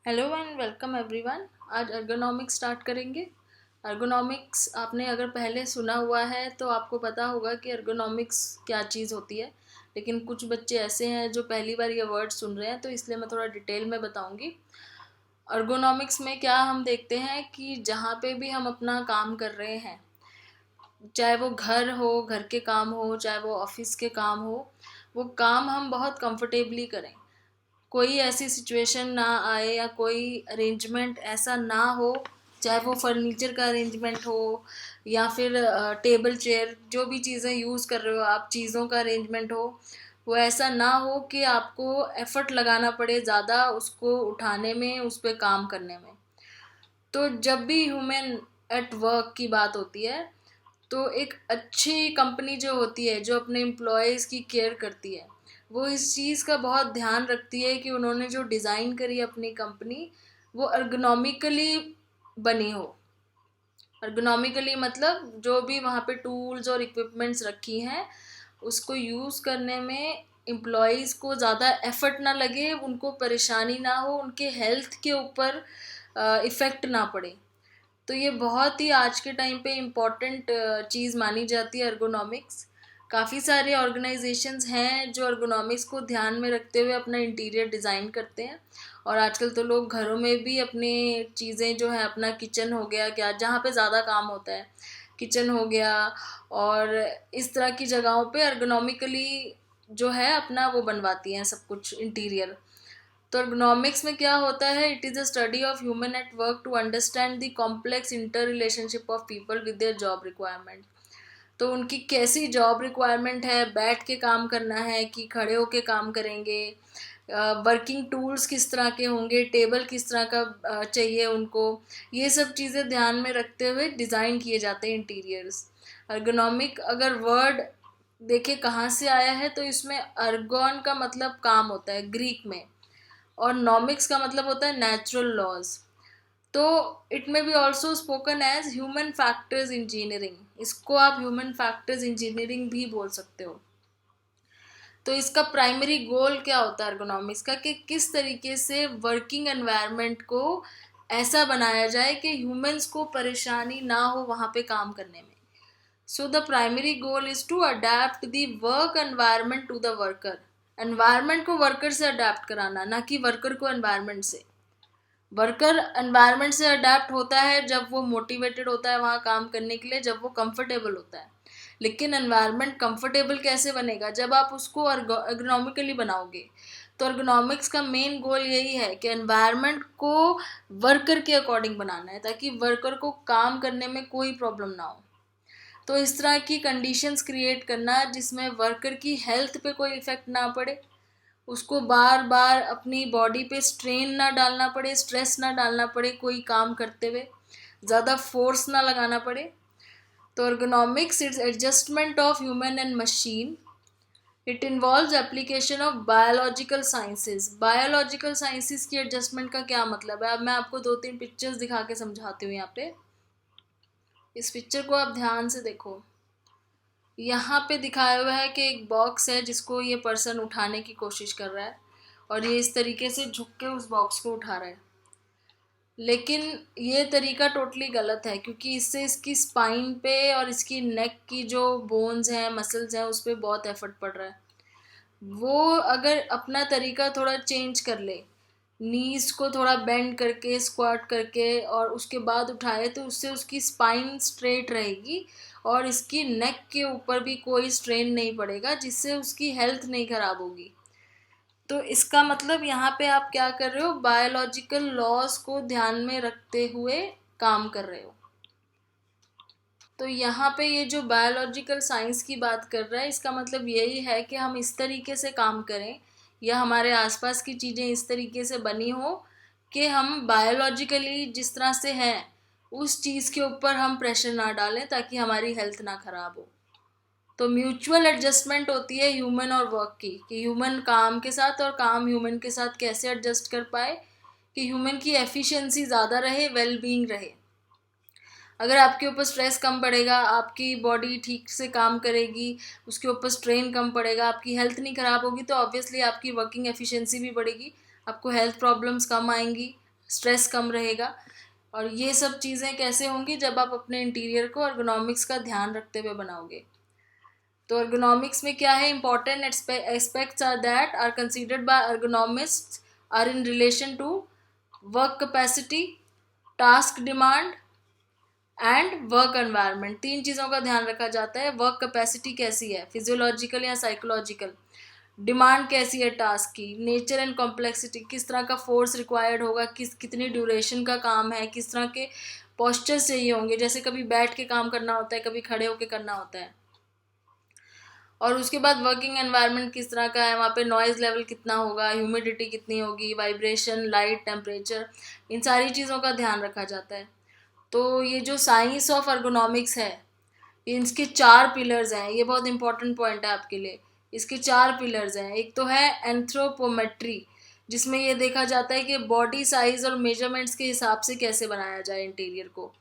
Hello and welcome everyone. आज ergonomics start करेंगे। Ergonomics आपने अगर पहले सुना हुआ है तो आपको पता होगा कि अर्गोनॉमिक्स क्या चीज़ होती है, लेकिन कुछ बच्चे ऐसे हैं जो पहली बार ये वर्ड सुन रहे हैं, तो इसलिए मैं थोड़ा डिटेल में बताऊंगी। अर्गोनॉमिक्स में क्या हम देखते हैं कि जहाँ पे भी हम अपना काम कर रहे हैं, चाहे वो घर हो, घर के काम हो, चाहे वो ऑफिस के काम हो, वो काम हम बहुत कंफर्टेबली करें। कोई ऐसी सिचुएशन ना आए या कोई अरेंजमेंट ऐसा ना हो, चाहे वो फर्नीचर का अरेंजमेंट हो या फिर टेबल चेयर, जो भी चीज़ें यूज़ कर रहे हो आप, चीज़ों का अरेंजमेंट हो, वो ऐसा ना हो कि आपको एफर्ट लगाना पड़े ज़्यादा उसको उठाने में, उस पर काम करने में। तो जब भी ह्यूमन एट वर्क की बात होती है, तो एक अच्छी कंपनी जो होती है, जो अपने एम्प्लॉयज़ की केयर करती है, वो इस चीज़ का बहुत ध्यान रखती है कि उन्होंने जो डिज़ाइन करी अपनी कंपनी, वो अर्गोनॉमिकली बनी हो। अर्गोनॉमिकली मतलब जो भी वहाँ पे टूल्स और इक्विपमेंट्स रखी हैं, उसको यूज़ करने में एम्प्लॉयज़ को ज़्यादा एफर्ट ना लगे, उनको परेशानी ना हो, उनके हेल्थ के ऊपर इफ़ेक्ट ना पड़े। तो ये बहुत ही आज के टाइम पे इम्पॉर्टेंट चीज़ मानी जाती है अर्गोनॉमिक्स। काफ़ी सारे ऑर्गेनाइजेशंस हैं जो अर्गोनॉमिक्स को ध्यान में रखते हुए अपना इंटीरियर डिज़ाइन करते हैं। और आजकल तो लोग घरों में भी अपने चीज़ें जो है, अपना किचन हो गया, क्या जहाँ पे ज़्यादा काम होता है, किचन हो गया, और इस तरह की जगहों पे अर्गोनॉमिकली जो है अपना वो बनवाती हैं सब कुछ इंटीरियर। तो ergonomics में क्या होता है? It is a study of human at work to understand the complex inter relationship of people with their job requirement. तो उनकी कैसी जॉब रिक्वायरमेंट है, बैठ के काम करना है कि खड़े होके काम करेंगे, वर्किंग टूल्स किस तरह के होंगे, टेबल किस तरह का चाहिए उनको, ये सब चीज़ें ध्यान में रखते हुए डिज़ाइन किए जाते हैं इंटीरियर्स। अर्गोनॉमिक अगर वर्ड देखे कहाँ से आया है, तो इसमें अर्गोन का मतलब काम होता है ग्रीक में, और नॉमिक्स का मतलब होता है नेचुरल लॉज। तो it may be also spoken as human factors engineering, इसको आप ह्यूमन फैक्टर्स इंजीनियरिंग भी बोल सकते हो। तो इसका प्राइमरी गोल क्या होता है ergonomics का, कि किस तरीके से वर्किंग एनवायरनमेंट को ऐसा बनाया जाए कि ह्यूमंस को परेशानी ना हो वहाँ पे काम करने में। So the primary goal is to adapt the work environment to the worker. Environment को वर्कर से अडेप्ट कराना, ना कि वर्कर को एनवायरनमेंट से। वर्कर एनवायरनमेंट से अडेप्ट होता है जब वो मोटिवेटेड होता है वहाँ काम करने के लिए, जब वो कंफर्टेबल होता है। लेकिन एनवायरनमेंट कंफर्टेबल कैसे बनेगा? जब आप उसको एर्गोनॉमिकली बनाओगे। तो एर्गोनॉमिक्स का मेन गोल यही है कि एनवायरनमेंट को वर्कर के अकॉर्डिंग बनाना है, ताकि वर्कर को काम करने में कोई प्रॉब्लम ना हो। तो इस तरह की कंडीशंस क्रिएट करना जिसमें वर्कर की हेल्थ पे कोई इफेक्ट ना पड़े, उसको बार बार अपनी बॉडी पे स्ट्रेन ना डालना पड़े, स्ट्रेस ना डालना पड़े, कोई काम करते हुए ज़्यादा फोर्स ना लगाना पड़े। तो ergonomics it's adjustment of human and machine. It involves application of biological sciences. Biological sciences की एडजस्टमेंट का क्या मतलब है? अब मैं आपको दो तीन पिक्चर्स दिखा के समझाती हूँ यहाँ पे। इस पिक्चर को आप ध्यान से देखो। यहाँ पे दिखाया हुआ है कि एक बॉक्स है जिसको ये पर्सन उठाने की कोशिश कर रहा है, और ये इस तरीके से झुक के उस बॉक्स को उठा रहा है। लेकिन ये तरीका टोटली गलत है, क्योंकि इससे इसकी स्पाइन पे और इसकी नेक की जो बोन्स हैं, मसल्स हैं, उस पर बहुत एफर्ट पड़ रहा है। वो अगर अपना तरीका थोड़ा चेंज कर ले, नीज को थोड़ा बेंड करके, स्क्वाट करके, और उसके बाद उठाए, तो उससे उसकी स्पाइन स्ट्रेट रहेगी और इसकी नेक के ऊपर भी कोई स्ट्रेन नहीं पड़ेगा, जिससे उसकी हेल्थ नहीं खराब होगी। तो इसका मतलब यहाँ पे आप क्या कर रहे हो? बायोलॉजिकल लॉज को ध्यान में रखते हुए काम कर रहे हो। तो यहाँ पे ये जो बायोलॉजिकल साइंस की बात कर रहा है, इसका मतलब यही है कि हम इस तरीके से काम करें, या हमारे आसपास की चीज़ें इस तरीके से बनी हो कि हम बायोलॉजिकली जिस तरह से हैं उस चीज़ के ऊपर हम प्रेशर ना डालें, ताकि हमारी हेल्थ ना खराब हो। तो म्यूचुअल एडजस्टमेंट होती है ह्यूमन और वर्क की, कि ह्यूमन काम के साथ और काम ह्यूमन के साथ कैसे एडजस्ट कर पाए कि ह्यूमन की एफिशिएंसी ज़्यादा रहे, वेल बीइंग रहे। अगर आपके ऊपर स्ट्रेस कम पड़ेगा, आपकी बॉडी ठीक से काम करेगी, उसके ऊपर स्ट्रेन कम पड़ेगा, आपकी हेल्थ नहीं ख़राब होगी, तो ऑब्वियसली आपकी वर्किंग एफिशिएंसी भी बढ़ेगी, आपको हेल्थ प्रॉब्लम्स कम आएंगी, स्ट्रेस कम रहेगा। और ये सब चीज़ें कैसे होंगी, जब आप अपने इंटीरियर को ergonomics का ध्यान रखते हुए बनाओगे। तो ergonomics में क्या है, important aspects are that are considered by ergonomists are in relation to work capacity, task demand and work environment. 3 चीज़ों का ध्यान रखा जाता है। वर्क कैपेसिटी कैसी है, फिजियोलॉजिकल या साइकोलॉजिकल। डिमांड कैसी है टास्क की, नेचर एंड कॉम्प्लेक्सिटी, किस तरह का फोर्स रिक्वायर्ड होगा, कितनी ड्यूरेशन का काम है, किस तरह के पोस्चर्स चाहिए होंगे, जैसे कभी बैठ के काम करना होता है, कभी खड़े होके करना होता है। और उसके बाद वर्किंग एनवायरनमेंट किस तरह का है, वहाँ पे नॉइज़ लेवल कितना होगा, ह्यूमिडिटी कितनी होगी, वाइब्रेशन, लाइट, टेम्परेचर, इन सारी चीज़ों का ध्यान रखा जाता है। तो ये जो साइंस ऑफ ergonomics है, इसके 4 पिलर्स हैं। ये बहुत इंपॉर्टेंट पॉइंट है आपके लिए। इसके 4 पिलर्स हैं। एक तो है एंथ्रोपोमेट्री, जिसमें ये देखा जाता है कि बॉडी साइज और मेजरमेंट्स के हिसाब से कैसे बनाया जाए इंटीरियर को।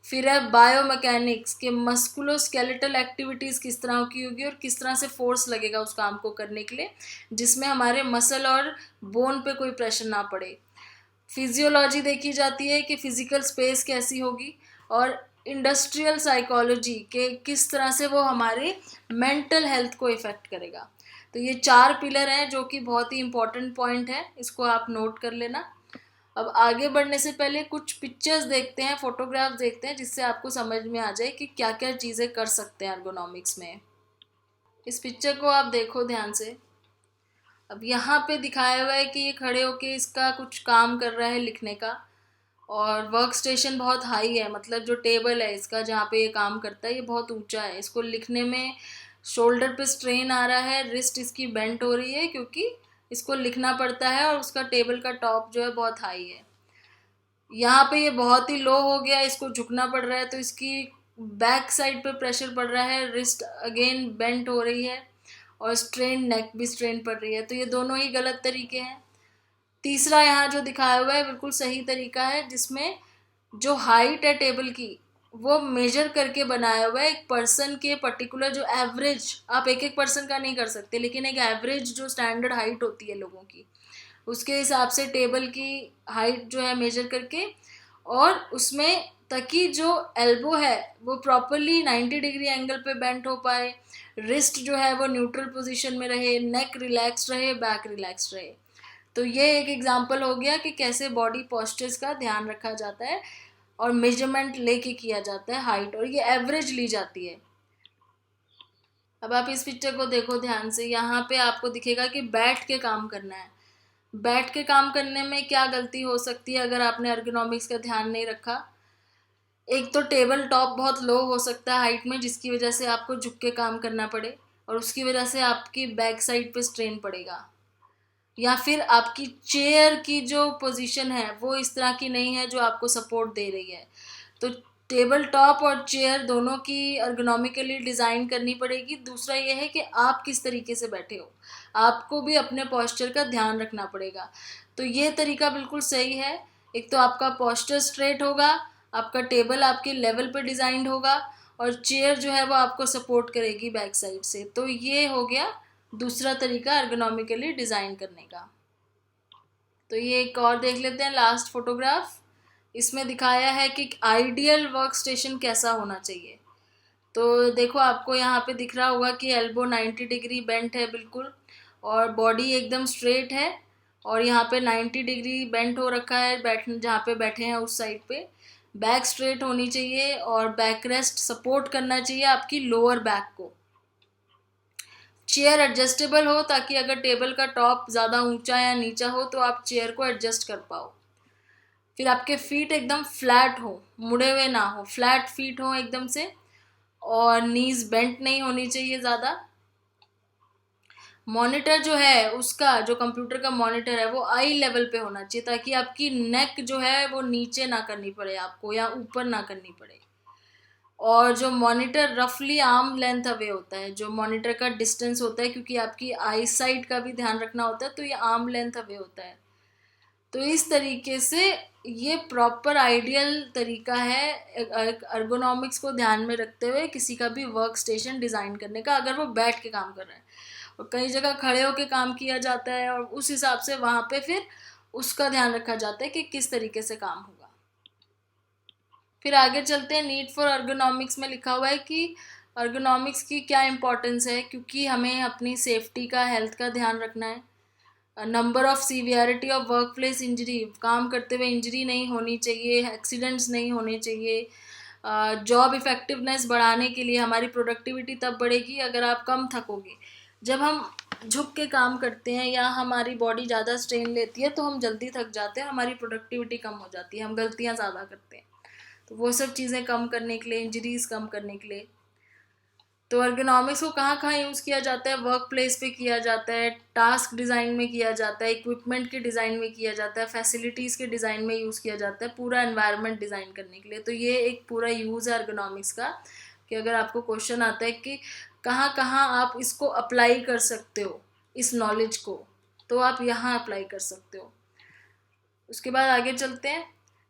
फिर है बायोमैकेनिक्स के मस्कुलोस्केलेटल एक्टिविटीज़ किस तरह की होगी और किस तरह से फोर्स लगेगा उस काम को करने के लिए, जिसमें हमारे मसल और बोन पे कोई प्रेशर ना पड़े। फिजियोलॉजी देखी जाती है कि फिजिकल स्पेस कैसी होगी, और इंडस्ट्रियल साइकोलॉजी के किस तरह से वो हमारे मेंटल हेल्थ को इफ़ेक्ट करेगा। तो ये 4 पिलर हैं जो कि बहुत ही इंपॉर्टेंट पॉइंट है, इसको आप नोट कर लेना। अब आगे बढ़ने से पहले कुछ पिक्चर्स देखते हैं, फोटोग्राफ्स देखते हैं, जिससे आपको समझ में आ जाए कि क्या क्या चीज़ें कर सकते हैं ergonomics में। इस पिक्चर को आप देखो ध्यान से। अब यहाँ पे दिखाया हुआ है कि ये खड़े होके इसका कुछ काम कर रहा है लिखने का, और वर्क स्टेशन बहुत हाई है, मतलब जो टेबल है इसका जहाँ पे ये काम करता है ये बहुत ऊंचा है। इसको लिखने में शोल्डर पे स्ट्रेन आ रहा है, रिस्ट इसकी बेंट हो रही है क्योंकि इसको लिखना पड़ता है, और उसका टेबल का टॉप जो है बहुत हाई है। यहाँ पे ये बहुत ही लो हो गया, इसको झुकना पड़ रहा है, तो इसकी बैक साइड पे प्रेशर पड़ रहा है, रिस्ट अगेन बेंट हो रही है, और स्ट्रेन, नेक भी स्ट्रेन पड़ रही है। तो ये दोनों ही गलत तरीके हैं। तीसरा यहाँ जो दिखाया हुआ है बिल्कुल सही तरीका है, जिसमें जो हाइट है टेबल की वो मेजर करके बनाया हुआ है एक पर्सन के पर्टिकुलर, जो एवरेज, आप एक एक पर्सन का नहीं कर सकते, लेकिन एक एवरेज जो स्टैंडर्ड हाइट होती है लोगों की, उसके हिसाब से टेबल की हाइट जो है मेजर करके, और उसमें ताकि जो एल्बो है वो प्रॉपरली 90 डिग्री एंगल पे बेंट हो पाए, रिस्ट जो है वो न्यूट्रल पोजीशन में रहे, नेक रिलैक्स रहे, बैक रिलैक्स रहे। तो ये एक एग्जांपल हो गया कि कैसे बॉडी पोस्चर्स का ध्यान रखा जाता है और मेजरमेंट लेके किया जाता है हाइट, और ये एवरेज ली जाती है। अब आप इस पिक्चर को देखो ध्यान से। यहाँ पे आपको दिखेगा कि बैठ के काम करना है। बैठ के काम करने में क्या गलती हो सकती है अगर आपने ergonomics का ध्यान नहीं रखा। एक तो टेबल टॉप बहुत लो हो सकता है हाइट में, जिसकी वजह से आपको झुक के काम करना पड़े, और उसकी वजह से आपकी बैक साइड पे स्ट्रेन पड़ेगा। या फिर आपकी चेयर की जो पोजीशन है वो इस तरह की नहीं है जो आपको सपोर्ट दे रही है। तो टेबल टॉप और चेयर दोनों की ergonomically डिज़ाइन करनी पड़ेगी। दूसरा ये है कि आप किस तरीके से बैठे हो, आपको भी अपने पोस्चर का ध्यान रखना पड़ेगा। तो ये तरीका बिल्कुल सही है। एक तो आपका पोस्चर स्ट्रेट होगा, आपका टेबल आपके लेवल पे डिज़ाइंड होगा, और चेयर जो है वो आपको सपोर्ट करेगी बैक साइड से। तो ये हो गया दूसरा तरीका ergonomically डिज़ाइन करने का। तो ये एक और देख लेते हैं, लास्ट फोटोग्राफ। इसमें दिखाया है कि आइडियल वर्क स्टेशन कैसा होना चाहिए। तो देखो आपको यहाँ पे दिख रहा होगा कि एल्बो 90 डिग्री बेंट है बिल्कुल, और बॉडी एकदम स्ट्रेट है, और यहाँ पे 90 डिग्री बेंट हो रखा है, बैठने जहाँ पे बैठे हैं उस साइड पे। बैक स्ट्रेट होनी चाहिए, और बैक रेस्ट सपोर्ट करना चाहिए आपकी लोअर बैक को। चेयर एडजस्टेबल हो, ताकि अगर टेबल का टॉप ज़्यादा ऊंचा या नीचा हो तो आप चेयर को एडजस्ट कर पाओ। फिर आपके फीट एकदम फ्लैट हो, मुड़े हुए ना हो, फ्लैट फीट हो एकदम से, और नीज बेंट नहीं होनी चाहिए ज़्यादा। मॉनिटर जो है उसका, जो कंप्यूटर का मॉनिटर है वो आई लेवल पे होना चाहिए, ताकि आपकी नेक जो है वो नीचे ना करनी पड़े आपको, या ऊपर ना करनी पड़े। और जो मॉनिटर रफली आर्म लेंथ अवे होता है, जो मॉनिटर का डिस्टेंस होता है, क्योंकि आपकी आई साइट का भी ध्यान रखना होता है, तो ये आर्म लेंथ अवे होता है। तो इस तरीके से ये प्रॉपर आइडियल तरीका है ergonomics को ध्यान में रखते हुए किसी का भी वर्क स्टेशन डिज़ाइन करने का, अगर वो बैठ के काम कर रहे हैं। और कई जगह खड़े होके काम किया जाता है, और उस हिसाब से वहाँ पे फिर उसका ध्यान रखा जाता है कि किस तरीके से काम होगा। फिर आगे चलते हैं, नीड फॉर अर्गोनॉमिक्स में लिखा हुआ है कि अर्गोनॉमिक्स की क्या इंपॉर्टेंस है, क्योंकि हमें अपनी सेफ्टी का, हेल्थ का ध्यान रखना है। Number of severity of work place injury, काम करते हुए इंजरी नहीं होनी चाहिए, एक्सीडेंट्स नहीं होने चाहिए। जॉब इफ़ेक्टिवनेस बढ़ाने के लिए, हमारी प्रोडक्टिविटी तब बढ़ेगी अगर आप कम थकोगे। जब हम झुक के काम करते हैं या हमारी बॉडी ज़्यादा स्ट्रेन लेती है तो हम जल्दी थक जाते हैं, हमारी प्रोडक्टिविटी कम हो जाती है, हम गलतियाँ ज़्यादा करते हैं। तो वो सब चीज़ें कम करने के लिए, इंजरीज कम करने के लिए, तो एर्गोनॉमिक्स को कहाँ कहाँ यूज़ किया जाता है? वर्क प्लेस पे किया जाता है, टास्क डिज़ाइन में किया जाता है, इक्विपमेंट के डिज़ाइन में किया जाता है, फैसिलिटीज़ के डिज़ाइन में यूज़ किया जाता है, पूरा एनवायरनमेंट डिज़ाइन करने के लिए। तो ये एक पूरा यूज़ है एर्गोनॉमिक्स का, कि अगर आपको क्वेश्चन आता है कि कहाँ कहाँ आप इसको अप्लाई कर सकते हो इस नॉलेज को, तो आप यहाँ अप्लाई कर सकते हो। उसके बाद आगे चलते हैं,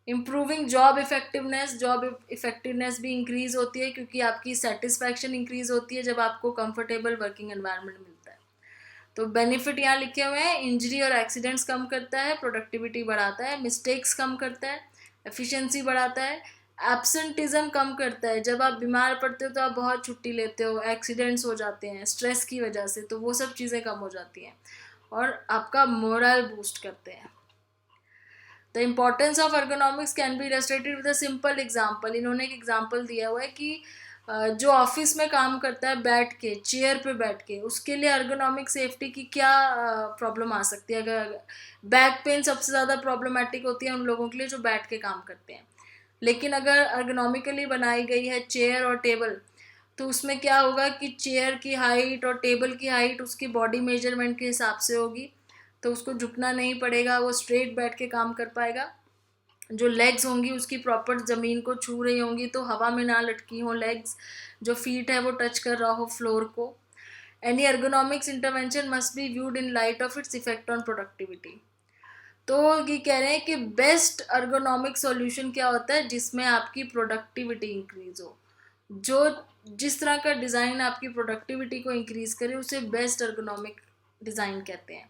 improving job effectiveness. Job effectiveness भी इंक्रीज़ होती है क्योंकि आपकी सेटिस्फैक्शन इंक्रीज़ होती है जब आपको कंफर्टेबल वर्किंग एनवायरनमेंट मिलता है। तो बेनिफिट यहाँ लिखे हुए हैं, इंजरी और एक्सीडेंट्स कम करता है, प्रोडक्टिविटी बढ़ाता है, मिस्टेक्स कम करता है, एफिशिएंसी बढ़ाता है, एब्सेंटिज्म कम करता है। जब आप बीमार पड़ते हो तो आप बहुत छुट्टी लेते हो, एक्सीडेंट्स हो जाते हैं स्ट्रेस की वजह से, तो वो सब चीज़ें कम हो जाती हैं और आपका मोरल बूस्ट करते हैं। The importance of ergonomics can be illustrated with a simple example. इन्होंने एक एग्जाम्पल दिया हुआ है कि जो ऑफिस में काम करता है बैठ के, चेयर पे बैठ के, उसके लिए ergonomic सेफ्टी की क्या प्रॉब्लम आ सकती है। अगर बैक पेन सबसे ज़्यादा प्रॉब्लमेटिक होती है उन लोगों के लिए जो बैठ के काम करते हैं, लेकिन अगर ergonomically बनाई गई है चेयर और टेबल, तो उसमें क्या होगा कि चेयर की हाइट और टेबल की हाइट उसकी बॉडी मेजरमेंट के हिसाब से होगी, तो उसको झुकना नहीं पड़ेगा, वो स्ट्रेट बैठ के काम कर पाएगा। जो लेग्स होंगी उसकी प्रॉपर ज़मीन को छू रही होंगी, तो हवा में ना लटकी हो लेग्स, जो फीट है वो टच कर रहा हो फ्लोर को। Any ergonomics intervention must be viewed in light of its effect on productivity. तो ये कह रहे हैं कि बेस्ट ergonomic सॉल्यूशन क्या होता है जिसमें आपकी प्रोडक्टिविटी इंक्रीज हो। जो जिस तरह का डिज़ाइन आपकी प्रोडक्टिविटी को इंक्रीज करे उसे बेस्ट ergonomic डिज़ाइन कहते हैं।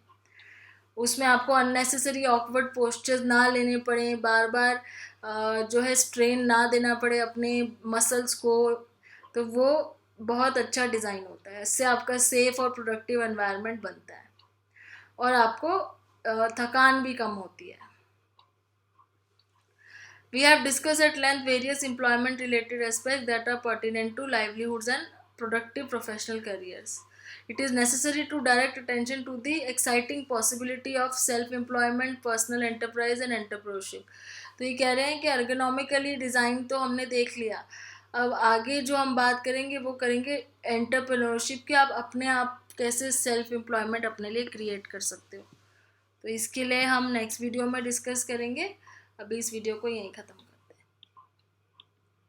उसमें आपको अननेसेसरी ऑकवर्ड पोस्चर्स ना लेने पड़े, बार बार जो है स्ट्रेन ना देना पड़े अपने मसल्स को, तो वो बहुत अच्छा डिज़ाइन होता है। इससे आपका सेफ और प्रोडक्टिव एनवायरनमेंट बनता है और आपको थकान भी कम होती है। We have discussed at length various employment related aspects that are pertinent to livelihoods and productive professional careers. It is necessary to direct attention to the exciting possibility of self-employment, personal enterprise and entrepreneurship. तो ये कह रहे हैं कि ergonomically design तो हमने देख लिया, अब आगे जो हम बात करेंगे वो करेंगे एंटरप्रेन्योरशिप की, आप अपने आप कैसे सेल्फ एम्प्लॉयमेंट अपने लिए क्रिएट कर सकते हो। तो इसके लिए हम नेक्स्ट वीडियो में डिस्कस करेंगे। अभी इस वीडियो को यहीं ख़त्म